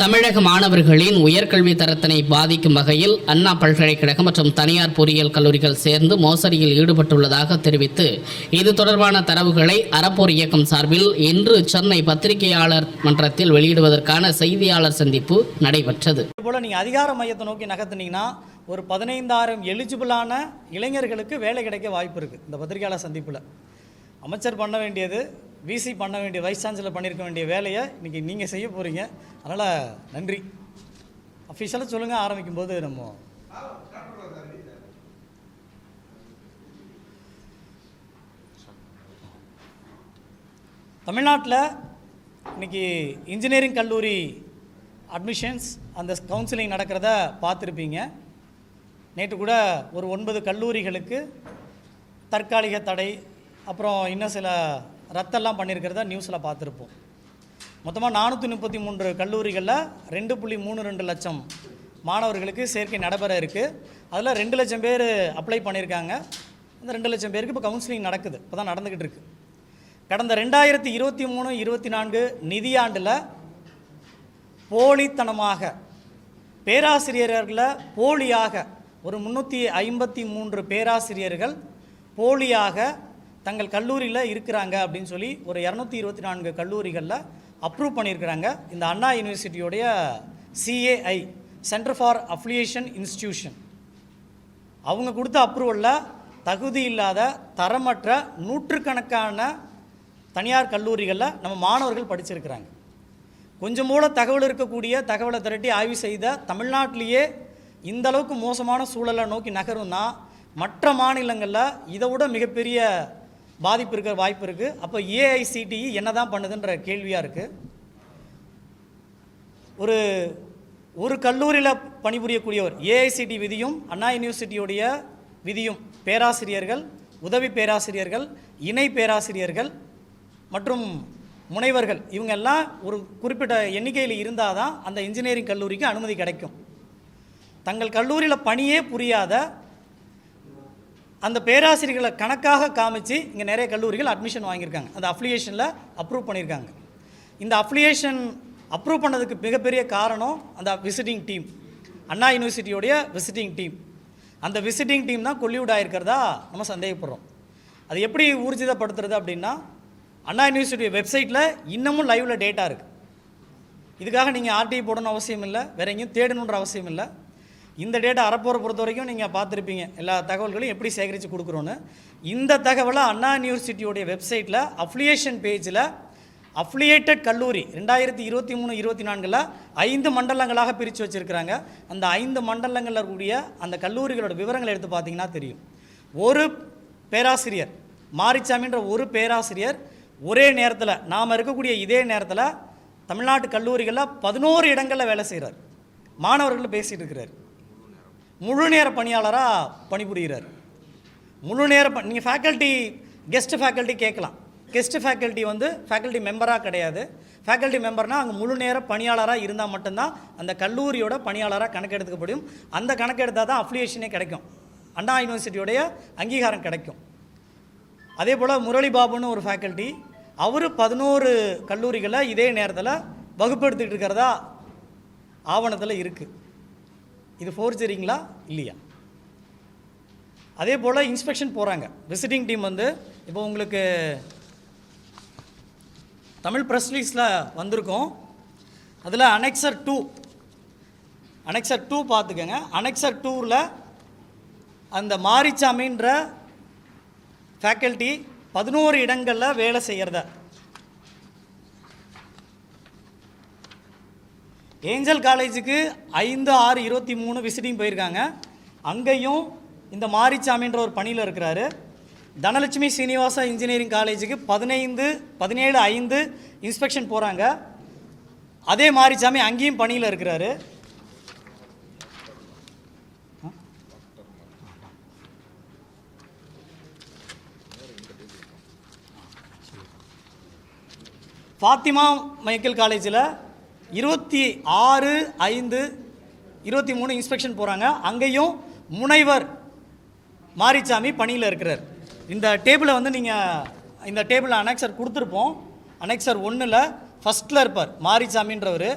தமிழக மாணவர்களின் உயர்கல்வி தரத்தினை பாதிக்கும் வகையில் அண்ணா பல்கலைக்கழகம் மற்றும் தனியார் பொறியியல் கல்லூரிகள் சேர்ந்து மோசடியில் ஈடுபட்டுள்ளதாக தெரிவித்து இது தொடர்பான தரவுகளை அறப்போர் இயக்கம் சார்பில் இன்று சென்னை பத்திரிகையாளர் மன்றத்தில் வெளியிடுவதற்கான செய்தியாளர் சந்திப்பு நடைபெற்றது. இதுபோல் நீங்கள் அதிகார மையத்தை நோக்கி நகர்த்தினீங்கன்னா ஒரு 15,000 எலிஜிபிளான இளைஞர்களுக்கு வேலை கிடைக்க வாய்ப்பு இருக்குது. இந்த பத்திரிகையாளர் சந்திப்பில் அமைச்சர் பண்ண வேண்டியது, விசி பண்ண வேண்டிய, வைஸ் சான்சலர் பண்ணியிருக்க வேண்டிய வேலையை இன்றைக்கி நீங்கள் செய்ய போகிறீங்க. அதனால் நன்றி. அஃபிஷியலாக சொல்லுங்கள். ஆரம்பிக்கும் போது நம்ம தமிழ்நாட்டில் இன்றைக்கி இன்ஜினியரிங் கல்லூரி அட்மிஷன்ஸ் அந்த கவுன்சிலிங் நடக்கிறத பார்த்துருப்பீங்க. நேற்று கூட ஒரு 9 கல்லூரிகளுக்கு தற்காலிக தடை, அப்புறம் இன்னும் சில ரத்தெல்லாம் பண்ணியிருக்கிறத நியூஸில் பார்த்துருப்போம். மொத்தமாக 433 கல்லூரிகளில் 2.32 லட்சம் மாணவர்களுக்கு சேர்க்கை நடைபெற இருக்குது. அதில் 2 லட்சம் பேர் அப்ளை பண்ணியிருக்காங்க. இந்த 2 லட்சம் பேருக்கு இப்போ கவுன்சிலிங் நடக்குது, இப்போ தான் நடந்துக்கிட்டு இருக்குது. கடந்த 2023-24 நிதியாண்டில் போலித்தனமாக பேராசிரியர்களை போலியாக ஒரு 353 பேராசிரியர்கள் போலியாக தங்கள் கல்லூரியில் இருக்கிறாங்க அப்படின்னு சொல்லி ஒரு 224 கல்லூரிகளில் அப்ரூவ் பண்ணியிருக்கிறாங்க. இந்த அண்ணா யூனிவர்சிட்டியோடைய CAI, centre for affiliation institution, அவங்க கொடுத்த அப்ரூவலில் தகுதி இல்லாத தரமற்ற நூற்றுக்கணக்கான தனியார் கல்லூரிகளில் நம்ம மாணவர்கள் படிச்சிருக்கிறாங்க. கொஞ்சம் போல தகவல் இருக்கக்கூடிய தகவலை திரட்டி ஆய்வு செய்த தமிழ்நாட்டிலேயே இந்த அளவுக்கு மோசமான சூழலை நோக்கி நகரும்னா மற்ற மாநிலங்களில் இதை விட மிகப்பெரிய பாதிப்பு இருக்கிற வாய்ப்பு இருக்குது. அப்போ AICTE என்ன தான் பண்ணுதுன்ற கேள்வியாக இருக்குது. ஒரு கல்லூரியில் பணிபுரியக்கூடியவர் AICTE விதியும் அண்ணா யூனிவர்சிட்டியோடைய விதியும் பேராசிரியர்கள், உதவி பேராசிரியர்கள், இணை பேராசிரியர்கள் மற்றும் முனைவர்கள் இவங்கெல்லாம் ஒரு குறிப்பிட்ட எண்ணிக்கையில் இருந்தால் தான் அந்த இன்ஜினியரிங் கல்லூரிக்கு அனுமதி கிடைக்கும். தங்கள் கல்லூரியில் பணியே புரியாத அந்த பேராசிரியர்களை கணக்காக காமிச்சு இங்கே நிறைய கல்லூரிகள் அட்மிஷன் வாங்கியிருக்காங்க. அந்த அஃபிலியேஷனில் அப்ரூவ் பண்ணியிருக்காங்க. இந்த அஃபிலியேஷன் அப்ரூவ் பண்ணதுக்கு மிகப்பெரிய காரணம் அந்த விசிட்டிங் டீம், அண்ணா யூனிவர்சிட்டியோடைய விசிட்டிங் டீம். அந்த விசிட்டிங் டீம் தான் கொல்லிவுட் ஆகிருக்கிறதா நம்ம சந்தேகப்படுறோம். அது எப்படி ஊர்ஜிதப்படுத்துறது அப்படின்னா, அண்ணா யூனிவர்சிட்டி வெப்சைட்டில் இன்னமும் லைவில் டேட்டா இருக்குது. இதுக்காக நீங்கள் RTI போடணும் அவசியம் இல்லை, வேறு எங்கேயும் தேடணுன்ற அவசியம் இல்லை. இந்த டேட்டா அறப்போரை பொறுத்த வரைக்கும் நீங்கள் பார்த்துருப்பீங்க எல்லா தகவல்களையும் எப்படி சேகரித்து கொடுக்குறோன்னு. இந்த தகவலை அண்ணா யூனிவர்சிட்டியோடைய வெப்சைட்டில் அஃபிலியேஷன் பேஜில் அஃபிலியேட்டட் கல்லூரி 2023-24 5 மண்டலங்களாக பிரித்து வச்சுருக்கிறாங்க. அந்த 5 மண்டலங்களில் இருக்கக்கூடிய அந்த கல்லூரிகளோட விவரங்களை எடுத்து பார்த்தீங்கன்னா தெரியும். ஒரு பேராசிரியர் மாரிச்சாமின்ற ஒரு பேராசிரியர் ஒரே நேரத்தில் நாம் இருக்கக்கூடிய இதே நேரத்தில் தமிழ்நாட்டு கல்லூரிகளில் 11 இடங்களில் வேலை செய்கிறார். மாணவர்கள் பேசிகிட்டு இருக்கிறார். முழு நேர பணியாளராக பணிபுரிகிறார். முழு நேர நீங்கள் ஃபேக்கல்ட்டி கெஸ்ட் ஃபேக்கல்ட்டி கேட்கலாம். கெஸ்ட் ஃபேக்கல்ட்டி ஃபேக்கல்ட்டி மெம்பராக கிடையாது. ஃபேக்கல்ட்டி மெம்பர்னால் அங்கே முழு நேர பணியாளராக இருந்தால் மட்டும்தான் அந்த கல்லூரியோட பணியாளராக கணக்கெடுக்கப்படும். அந்த கணக்கெடுத்தால் தான் அஃபிலியேஷனே கிடைக்கும், அண்ணா யூனிவர்சிட்டியோடைய அங்கீகாரம் கிடைக்கும். அதே போல் முரளி பாபுன்னு ஒரு ஃபேக்கல்ட்டி, அவர் 11 கல்லூரிகளில் இதே நேரத்தில் வகுப்பு எடுத்துக்கிட்டு இருக்கிறதா ஆவணத்தில் இருக்குது. இது ஃபோர்ஜரிங்களா இல்லையா? அதே போல் இன்ஸ்பெக்ஷன் போகிறாங்க. விசிட்டிங் டீம் இப்போ உங்களுக்கு தமிழ் ப்ரெஸ் ரிலீஸில் வந்திருக்கோம். அதில் அனெக்சர் 2 பார்த்துக்கங்க. அனெக்சர் 2ல் அந்த மாரிச்சாமின்ற ஃபேக்கல்ட்டி 11 இடங்களில் வேலை செய்கிறத, ஏஞ்சல் காலேஜுக்கு 5/6/23 விசிட்டிங் போயிருக்காங்க. அங்கேயும் இந்த மாரிச்சாமின்ற ஒரு பணியில் இருக்கிறாரு. தனலட்சுமி சீனிவாசா இன்ஜினியரிங் காலேஜுக்கு 17/5 இன்ஸ்பெக்ஷன் போகிறாங்க. அதே மாரிச்சாமி அங்கேயும் பணியில் இருக்கிறாரு. ஃபாத்திமா மைக்கேல் காலேஜில் 26/5/23 இன்ஸ்பெக்ஷன் போகிறாங்க. அங்கேயும் முனைவர் மாரிச்சாமி பணியில் இருக்கிறார். இந்த டேபிளை நீங்கள் இந்த டேபிளில் அனெக்சர் கொடுத்துருப்போம். அனெக்சர் 1ல் ஃபஸ்ட்டில் இருப்பார் மாரிச்சாமின்றவர்.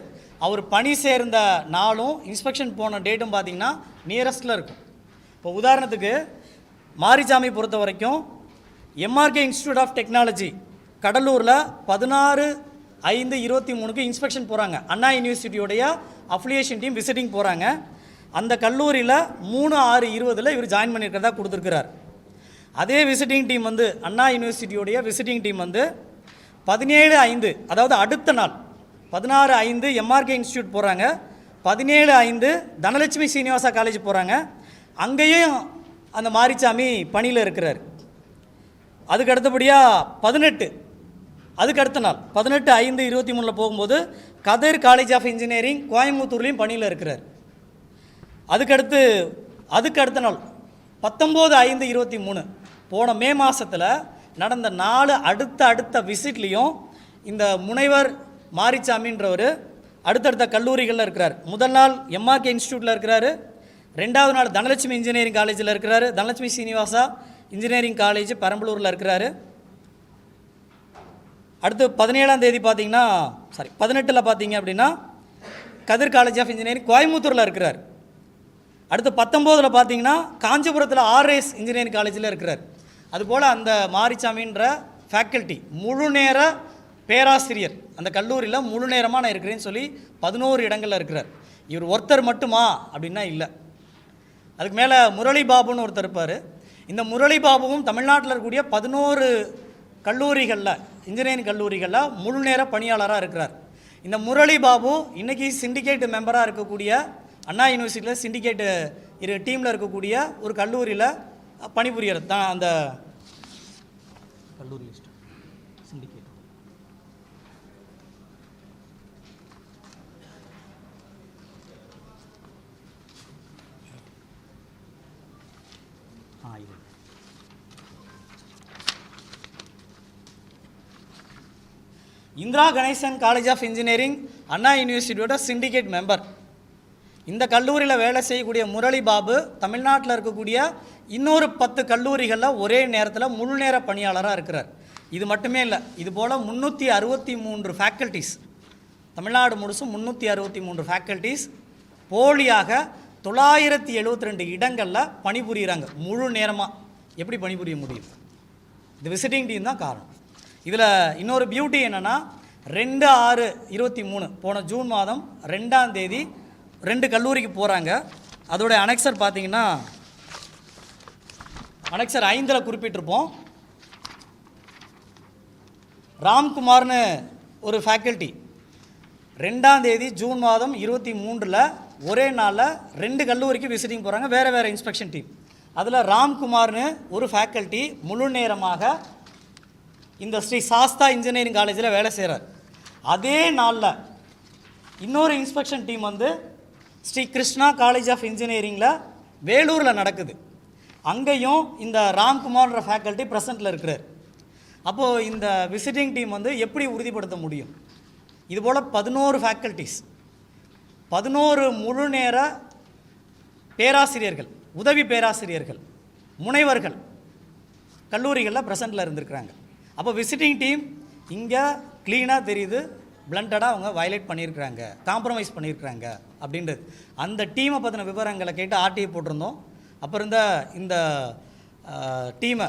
அவர் பணி சேர்ந்த நாளும் இன்ஸ்பெக்ஷன் போன டேட்டும் பார்த்திங்கன்னா நியரஸ்ட்டில் இருக்கும். இப்போ உதாரணத்துக்கு மாரிசாமி பொறுத்த வரைக்கும் எம்ஆர்கே இன்ஸ்டியூட் ஆஃப் டெக்னாலஜி கடலூரில் 16/5/23 இன்ஸ்பெக்ஷன் போகிறாங்க. அண்ணா யூனிவர்சிட்டியோடைய அஃபிலியேஷன் டீம் விசிட்டிங் போகிறாங்க. அந்த கல்லூரியில் 3/6/20 இவர் ஜாயின் பண்ணியிருக்கிறதா கொடுத்துருக்கிறார். அதே விசிட்டிங் டீம் வந்து அண்ணா யூனிவர்சிட்டியோடைய விசிட்டிங் டீம் வந்து 17/5 அதாவது அடுத்த நாள் 16/5 எம்ஆர்கே இன்ஸ்டியூட் போகிறாங்க. 17/5 தனலட்சுமி சீனிவாசா காலேஜ் போகிறாங்க. அங்கேயும் அந்த மாரிசாமி பணியில் இருக்கிறார். அதுக்கு அடுத்தபடியாக 18 அதுக்கு அடுத்த நாள் 18/5/23 போகும்போது கதிர் காலேஜ் ஆஃப் இன்ஜினியரிங் கோயம்புத்தூர்லேயும் பணியில் இருக்கிறார். அதுக்கு அடுத்த நாள் 19/5/23 போன மே மாதத்தில் நடந்த 4 அடுத்த விசிட்லேயும் இந்த முனைவர் மாரிசாமின்றவர் அடுத்தடுத்த கல்லூரிகளில் இருக்கிறார். முதல் நாள் எம்ஆர்கே இன்ஸ்டியூட்டில் இருக்கிறாரு. 2வது நாள் தனலட்சுமி இன்ஜினியரிங் காலேஜில் இருக்கிறாரு. தனலட்சுமி சீனிவாசா இன்ஜினியரிங் காலேஜ் பெரம்பலூரில் இருக்கிறாரு. அடுத்து 17ஆம் தேதி பார்த்தீங்கன்னா 18 பார்த்தீங்க அப்படின்னா கதிர் காலேஜ் ஆஃப் இன்ஜினியரிங் கோயம்புத்தூரில் இருக்கிறார். அடுத்து 19 பார்த்தீங்கன்னா காஞ்சிபுரத்தில் ஆர்எஸ் இன்ஜினியரிங் காலேஜில் இருக்கிறார். அதுபோல் அந்த மாரிசாமின்ற ஃபேக்கல்ட்டி முழு நேர பேராசிரியர் அந்த கல்லூரியில் முழு நேரமாக நான் இருக்கிறேன்னு சொல்லி 11 இடங்களில் இருக்கிறார். இவர் ஒருத்தர் மட்டுமா அப்படின்னா இல்லை. அதுக்கு மேலே முரளி பாபுன்னு ஒருத்தர் இருப்பார். இந்த முரளி பாபுவும் தமிழ்நாட்டில் இருக்கக்கூடிய 11 கல்லூரிகளில் இன்ஜினியரிங் கல்லூரிகளில் முழு நேர பணியாளராக இருக்கிறார். இந்த முரளி பாபு இன்றைக்கி சிண்டிகேட் மெம்பராக இருக்கக்கூடிய அண்ணா யூனிவர்சிட்டியில் சிண்டிகேட்டு டீமில் இருக்கக்கூடிய ஒரு கல்லூரியில் பணிபுரியறது தான். அந்த கல்லூரி list syndicate Indira Ganesan college of engineering Anna யூனிவர்சிட்டியோட சிண்டிகேட் மெம்பர். இந்த கல்லூரியில் வேலை செய்யக்கூடிய முரளி பாபு தமிழ்நாட்டில் இருக்கக்கூடிய இன்னொரு 10 கல்லூரிகளில் ஒரே நேரத்தில் முழு நேர பணியாளராக இருக்கிறார். இது மட்டுமே இல்லை, இதுபோல் 363 ஃபேக்கல்ட்டிஸ் தமிழ்நாடு முழுசும் 363 ஃபேக்கல்ட்டிஸ் போலியாக 972 இடங்களில் பணிபுரிகிறாங்க முழு நேரமாக. எப்படி பணிபுரிய முடியும்? இது விசிட்டிங் டீம் தான் காரணம். இதில் இன்னொரு பியூட்டி என்னென்னா 2/6/23 போன ஜூன் மாதம் 2ஆம் தேதி 2 கல்லூரிக்கு போகிறாங்க. அதோடைய அனெக்சர் பார்த்தீங்கன்னா அனெக்சர் 5 குறிப்பிட்டிருப்போம். ராம்குமார்னு ஒரு ஃபேக்கல்ட்டி 2ஆம் தேதி ஜூன் மாதம் 23 ஒரே நாளில் 2 கல்லூரிக்கு விசிட்டிங் போகிறாங்க. வேறு இன்ஸ்பெக்ஷன் டீம். அதில் ராம்குமார்னு ஒரு ஃபேக்கல்ட்டி முழு நேரமாக இந்த ஸ்ரீ சாஸ்தா இன்ஜினியரிங் காலேஜில் வேலை செய்கிறார். அதே நாளில் இன்னொரு இன்ஸ்பெக்ஷன் டீம் வந்து ஸ்ரீ கிருஷ்ணா காலேஜ் ஆஃப் இன்ஜினியரிங்கில் வேலூரில் நடக்குது. அங்கேயும் இந்த ராம்குமார்ன்ற ஃபேக்கல்ட்டி ப்ரெசண்ட்டில் இருக்கிறார். அப்போது இந்த விசிட்டிங் டீம் வந்து எப்படி உறுதிப்படுத்த முடியும்? இதுபோல் 11 ஃபேக்கல்ட்டிஸ் 11 முழு நேர பேராசிரியர்கள் உதவி பேராசிரியர்கள் முனைவர்கள் கல்லூரிகளில் ப்ரெசண்ட்டில் இருந்திருக்கிறாங்க. அப்போ விசிட்டிங் டீம் இங்கே க்ளீனாக தெரியுது, பிளண்டடாக அவங்க வயலேட் பண்ணியிருக்கிறாங்க, காம்ப்ரமைஸ் பண்ணியிருக்கிறாங்க அப்படின்றது. அந்த டீமை பற்றின விவரங்களை கேட்டு ஆர்டிஐ போட்டிருந்தோம். அப்புறம் இந்த டீமை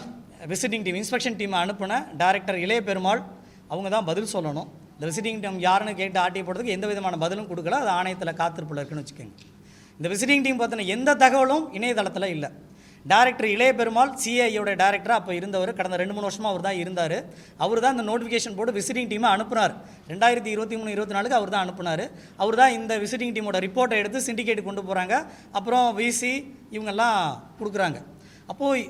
விசிட்டிங் டீம் இன்ஸ்பெக்ஷன் டீமை அனுப்பின டைரக்டர் இளைய பெருமாள் அவங்க தான் பதில் சொல்லணும். இந்த விசிட்டிங் டீம் யாருன்னு கேட்டு ஆர்டிஐ போடுறதுக்கு எந்த விதமான பதிலும் கொடுக்கல. அது ஆணையத்தில் காத்திருப்பில் இருக்குன்னு வச்சுக்கோங்க. இந்த விசிட்டிங் டீம் பற்றின எந்த தகவலும் இணையதளத்தில் இல்லை. டைரக்டர் இளைய பெருமாள் சிஐயோட டைரக்டராக அப்போ இருந்தவர். கடந்த 2-3 வருஷமாக அவர் தான் இருந்தார். அவர் தான் இந்த நோட்டிஃபிகேஷன் போட்டு விசிட்டிங் டீமை அனுப்புனார். 2023-24 அவர் தான் அனுப்புனார். அவர் தான் இந்த விசிட்டிங் டீமோட ரிப்போர்ட்டை எடுத்து சிண்டிகேட்டு கொண்டு போகிறாங்க. அப்புறம் விசி இவங்கெல்லாம் கொடுக்குறாங்க. அப்போது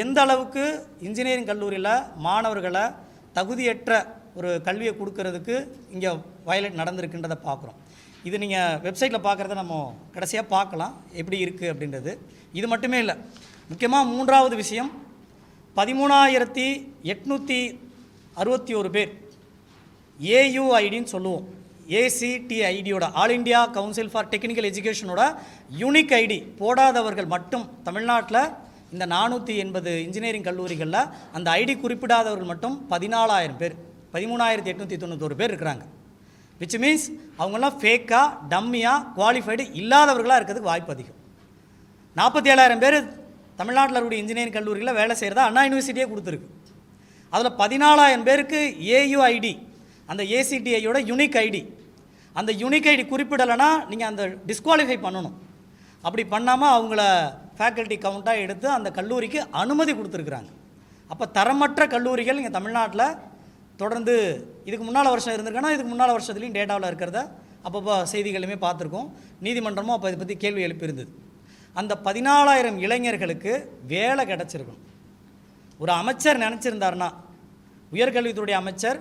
எந்த அளவுக்கு இன்ஜினியரிங் கல்லூரியில் மாணவர்களை தகுதியற்ற ஒரு கல்வியை கொடுக்கறதுக்கு இங்கே வயலேட் நடந்திருக்குன்றதை பார்க்குறோம். இது நீங்கள் வெப்சைட்டில் பார்க்குறத நம்ம கடைசியாக பார்க்கலாம் எப்படி இருக்குது அப்படின்றது. இது மட்டுமே இல்லை, முக்கியமாக 3வது விஷயம் 13,861 பேர் ஏயுஐடின்னு சொல்லுவோம். ஏசிடிஐடியோட All India Council for Technical எஜுகேஷனோட யூனிக் ஐடி போடாதவர்கள் மட்டும் தமிழ்நாட்டில் இந்த 480 இன்ஜினியரிங் கல்லூரிகளில் அந்த ஐடி குறிப்பிடாதவர்கள் மட்டும் 14,000 பேர் 13,891 பேர் இருக்கிறாங்க. விச் மீன்ஸ் அவங்களாம் ஃபேக்காக டம்மியாக குவாலிஃபைடு இல்லாதவர்களாக இருக்கிறதுக்கு வாய்ப்பு அதிகம். 47,000 பேர் தமிழ்நாட்டில் இருக்கக்கூடிய இன்ஜினியரிங் கல்லூரியில் வேலை செய்கிறதா அண்ணா யூனிவர்சிட்டியே கொடுத்துருக்கு. அதில் 14,000 பேருக்கு ஏயுஐடி, அந்த ஏசிடிஐயோட யூனிக் ஐடி, அந்த யூனிக் ஐடி குறிப்பிடலைன்னா நீங்கள் அந்த டிஸ்குவாலிஃபை பண்ணணும். அப்படி பண்ணாமல் அவங்கள ஃபேக்கல்ட்டி கவுண்ட்டாக எடுத்து அந்த கல்லூரிக்கு அனுமதி கொடுத்துருக்குறாங்க. அப்போ தரமற்ற கல்லூரிகள் இங்கே தமிழ்நாட்டில் தொடர்ந்து இதுக்கு முன்னால் வருஷம் இருந்திருக்குன்னா இதுக்கு முன்னால் வருஷத்துலேயும் டேட்டாவில் இருக்கிறத அப்பப்போ செய்திகளுமே பார்த்துருக்கோம். நீதிமன்றமும் அப்போ இதை பற்றி கேள்வி எழுப்பியிருந்தது. அந்த 14,000 இளைஞர்களுக்கு வேலை கிடச்சிருக்கணும். ஒரு அமைச்சர் நினச்சிருந்தார்னா, உயர்கல்வித்துறை அமைச்சர்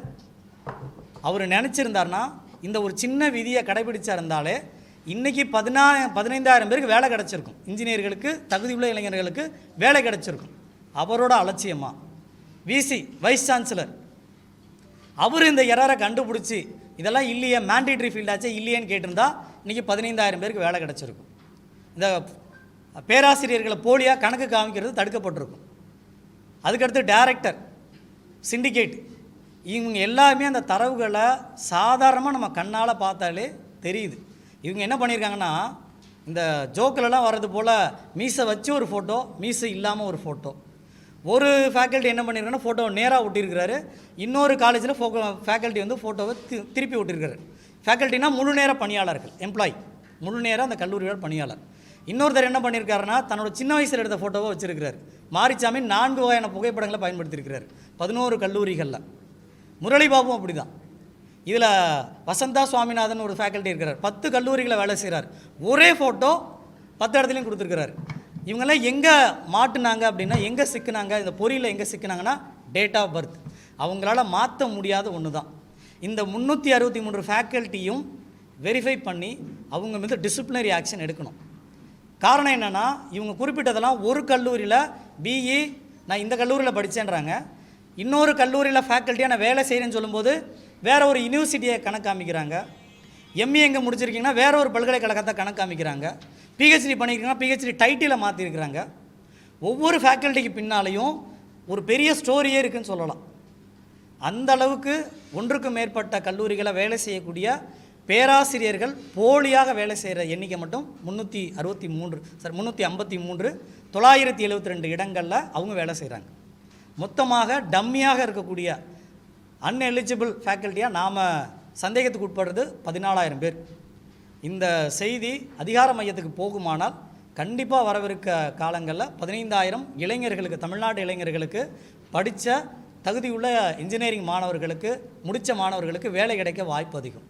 அவர் நினச்சிருந்தார்னா இந்த ஒரு சின்ன விதியை கடைபிடிச்சா இருந்தாலே இன்றைக்கி 15,000 பேருக்கு வேலை கிடச்சிருக்கும். இன்ஜினியர்களுக்கு, தகுதியுள்ள இளைஞர்களுக்கு வேலை கிடச்சிருக்கும். அவரோட அலட்சியமாக விசி வைஸ் சான்சலர் அவர் இந்த எரரை கண்டுபிடிச்சி இதெல்லாம் இல்லையே, மேண்டேட்ரி ஃபீல்டாச்சே இல்லையேன்னு கேட்டிருந்தா இன்றைக்கி 15,000 பேருக்கு வேலை கிடச்சிருக்கும். இந்த பேராசிரியர்களை போலியாக கணக்கு காமிக்கிறது தடுக்கப்பட்டிருக்கும். அதுக்கடுத்து டைரக்டர், சிண்டிகேட், இவங்க எல்லாருமே அந்த தரவுகளை சாதாரணமாக நம்ம கண்ணால் பார்த்தாலே தெரியுது. இவங்க என்ன பண்ணியிருக்காங்கன்னா, இந்த ஜோக்கிலலாம் வர்றது போல் மீசை வச்சு ஒரு ஃபோட்டோ, மீசை இல்லாமல் ஒரு ஃபோட்டோ. ஒரு ஃபேக்கல்ட்டி என்ன பண்ணியிருக்காங்கன்னா ஃபோட்டோவை நேராக ஒட்டியிருக்கிறாரு. இன்னொரு காலேஜில் ஃபேக்கல்ட்டி வந்து ஃபோட்டோவை திருப்பி ஒட்டியிருக்காரு. ஃபேக்கல்ட்டினா முழு நேர பணியாளர்கள், எம்ப்ளாயி, முழு நேரம் அந்த கல்லூரியோட பணியாளர். இன்னொருத்தர் என்ன பண்ணியிருக்காருன்னா தன்னோட சின்ன வயசில் எடுத்த ஃபோட்டோவை வச்சுருக்கிறார். மாரிச்சாமி 4 வகையான புகைப்படங்களை பயன்படுத்தியிருக்கிறார் 11 கல்லூரிகளில். முரளிபாபும் அப்படி தான். இதில் வசந்தா சுவாமிநாதன் ஒரு ஃபேக்கல்ட்டி இருக்கிறார், 10 கல்லூரிகளை வேலை செய்கிறார். ஒரே ஃபோட்டோ 10 இடத்துலையும் கொடுத்துருக்கிறார். இவங்கெல்லாம் எங்கே மாட்டுனாங்க அப்படின்னா, எங்கே சிக்கினாங்க, இந்த பொறியில் எங்கே சிக்கினாங்கன்னா டேட் ஆஃப் பர்த். அவங்களால மாற்ற முடியாத ஒன்று தான். இந்த 363 ஃபேக்கல்ட்டியும் வெரிஃபை பண்ணி அவங்க மீது டிசிப்ளினரி ஆக்ஷன் எடுக்கணும். காரணம் என்னென்னா, இவங்க குறிப்பிட்டதெல்லாம் ஒரு கல்லூரியில் பிஇ நான் இந்த கல்லூரியில் படித்தேன்றாங்க, இன்னொரு கல்லூரியில் ஃபேக்கல்ட்டியாக நான் வேலை செய்கிறேன்னு சொல்லும்போது வேறு ஒரு யூனிவர்சிட்டியை கணக்கு காமிக்கிறாங்க. எம்ஏ எங்கே முடிச்சிருக்கீங்கன்னா வேற ஒரு பல்கலைக்கழகத்தை கணக்கு காமிக்கிறாங்க. பிஹெச்டி பண்ணியிருக்கீங்கன்னா பிஹெச்டி டைட்டிலை மாற்றிருக்கிறாங்க. ஒவ்வொரு ஃபேக்கல்ட்டிக்கு பின்னாலேயும் ஒரு பெரிய ஸ்டோரியே இருக்குதுன்னு சொல்லலாம். அந்த அளவுக்கு ஒன்றுக்கும் மேற்பட்ட கல்லூரிகளை வேலை செய்யக்கூடிய பேராசிரியர்கள் போலியாக வேலை செய்கிற எண்ணிக்கை மட்டும் 353 972 இடங்களில் அவங்க வேலை செய்கிறாங்க. மொத்தமாக டம்மியாக இருக்கக்கூடிய அன்எலிஜிபிள் ஃபேக்கல்ட்டியாக நாம் சந்தேகத்துக்கு உட்படுறது 14,000 பேர். இந்த செய்தி அதிகார மையத்துக்கு போகுமானால் கண்டிப்பாக வரவிருக்க காலங்களில் 15,000 இளைஞர்களுக்கு, தமிழ்நாடு இளைஞர்களுக்கு, படித்த தகுதியுள்ள இன்ஜினியரிங் மாணவர்களுக்கு, முடித்த மாணவர்களுக்கு வேலை கிடைக்க வாய்ப்பு அதிகம்.